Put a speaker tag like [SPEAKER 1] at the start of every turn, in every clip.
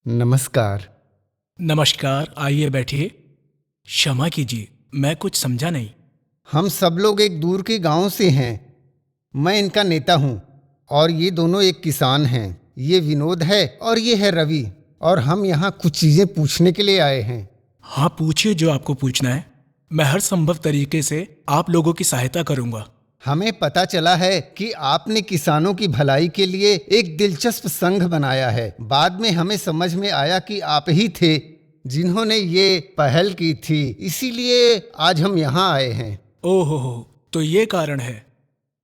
[SPEAKER 1] नमस्कार।
[SPEAKER 2] नमस्कार, आइए बैठिए। क्षमा कीजिए, मैं कुछ समझा नहीं।
[SPEAKER 1] हम सब लोग एक दूर के गांव से हैं। मैं इनका नेता हूं और ये दोनों एक किसान हैं। ये विनोद है और ये है रवि, और हम यहाँ कुछ चीजें पूछने के लिए आए हैं।
[SPEAKER 2] हाँ, पूछिए जो आपको पूछना है। मैं हर संभव तरीके से आप लोगों की सहायता करूंगा।
[SPEAKER 1] हमें पता चला है कि आपने किसानों की भलाई के लिए एक दिलचस्प संघ बनाया है। बाद में हमें समझ में आया कि आप ही थे जिन्होंने ये पहल की थी, इसीलिए आज हम यहाँ आए हैं।
[SPEAKER 2] ओहो हो, तो ये कारण है।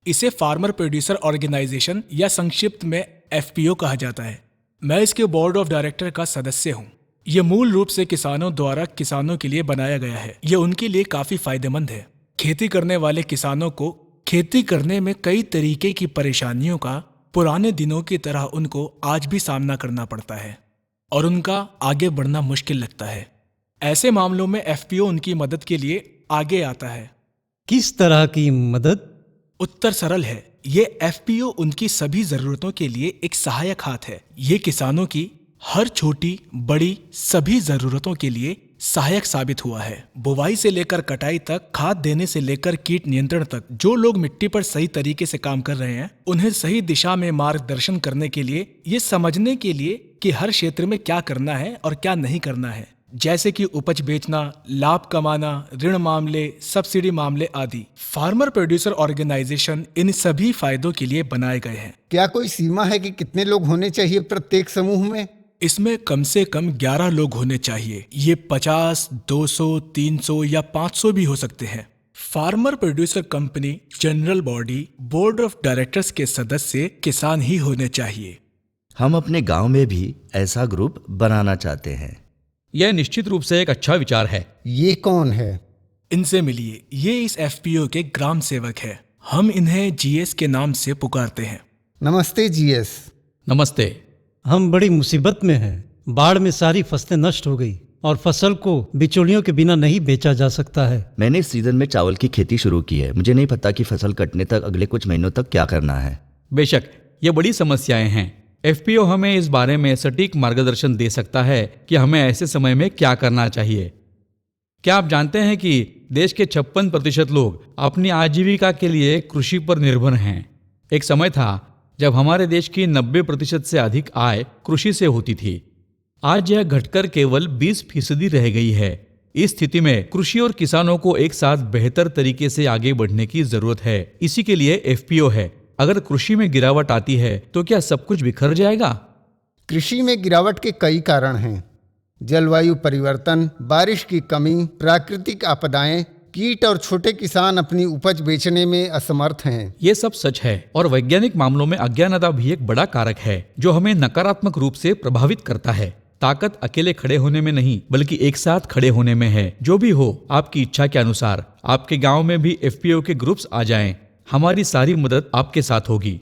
[SPEAKER 2] इसे फार्मर प्रोड्यूसर ऑर्गेनाइजेशन या संक्षिप्त में एफपीओ कहा जाता है। मैं इसके बोर्ड ऑफ डायरेक्टर का सदस्य हूँ। ये मूल रूप से किसानों द्वारा किसानों के लिए बनाया गया है। ये उनके लिए काफी फायदेमंद है। खेती करने वाले किसानों को खेती करने में कई तरीके की परेशानियों का पुराने दिनों की तरह उनको आज भी सामना करना पड़ता है और उनका आगे बढ़ना मुश्किल लगता है। ऐसे मामलों में एफपीओ उनकी मदद के लिए आगे आता है।
[SPEAKER 3] किस तरह की मदद?
[SPEAKER 2] उत्तर सरल है। ये एफपीओ उनकी सभी जरूरतों के लिए एक सहायक हाथ है। ये किसानों की हर छोटी बड़ी सभी जरूरतों के लिए सहायक साबित हुआ है। बुवाई से लेकर कटाई तक, खाद देने से लेकर कीट नियंत्रण तक, जो लोग मिट्टी पर सही तरीके से काम कर रहे हैं उन्हें सही दिशा में मार्गदर्शन करने के लिए, ये समझने के लिए कि हर क्षेत्र में क्या करना है और क्या नहीं करना है, जैसे कि उपज बेचना, लाभ कमाना, ऋण मामले, सब्सिडी मामले आदि। फार्मर प्रोड्यूसर ऑर्गेनाइजेशन इन सभी फायदों के लिए बनाए गए हैं।
[SPEAKER 1] क्या कोई सीमा है कि कितने लोग होने चाहिए प्रत्येक समूह में?
[SPEAKER 2] इसमें कम से कम 11 लोग होने चाहिए। ये 50, 200, 300 या 500 भी हो सकते हैं। Farmer producer company general body board of directors के सदस्य किसान ही होने चाहिए।
[SPEAKER 4] हम अपने गांव में भी ऐसा ग्रुप बनाना चाहते हैं।
[SPEAKER 5] यह निश्चित रूप से एक अच्छा विचार है।
[SPEAKER 1] ये कौन है?
[SPEAKER 2] इनसे मिलिए। ये इस एफपीओ के ग्राम सेवक है। हम इन्हें जीएस के नाम से पुकारते हैं।
[SPEAKER 1] नमस्ते जीएस।
[SPEAKER 5] नमस्ते।
[SPEAKER 3] हम बड़ी मुसीबत में हैं। बाढ़ में सारी फसलें नष्ट हो गई और फसल को बिचौलियों के बिना नहीं बेचा जा सकता है।
[SPEAKER 4] मैंने इस सीजन में चावल की खेती शुरू की है। मुझे नहीं पता कि फसल कटने तक अगले कुछ महीनों तक क्या करना है।
[SPEAKER 5] बेशक ये बड़ी समस्याएं हैं। एफपीओ हमें इस बारे में सटीक मार्गदर्शन दे सकता है कि हमें ऐसे समय में क्या करना चाहिए। क्या आप जानते हैं कि देश के 56% लोग अपनी आजीविका के लिए कृषि पर निर्भर हैं। एक समय था जब हमारे देश की 90% से अधिक आय कृषि से होती थी। आज यह घटकर केवल 20% रह गई है। इस स्थिति में कृषि और किसानों को एक साथ बेहतर तरीके से आगे बढ़ने की जरूरत है। इसी के लिए एफपीओ है। अगर कृषि में गिरावट आती है तो क्या सब कुछ बिखर जाएगा?
[SPEAKER 1] कृषि में गिरावट के कई कारण हैं। जलवायु परिवर्तन, बारिश की कमी, प्राकृतिक आपदाएं, कीट और छोटे किसान अपनी उपज बेचने में असमर्थ हैं।
[SPEAKER 5] ये सब सच है और वैज्ञानिक मामलों में अज्ञानता भी एक बड़ा कारक है जो हमें नकारात्मक रूप से प्रभावित करता है। ताकत अकेले खड़े होने में नहीं बल्कि एक साथ खड़े होने में है। जो भी हो, आपकी इच्छा के अनुसार आपके गांव में भी एफपीओ के ग्रुप्स आ जाएं। हमारी सारी मदद आपके साथ होगी।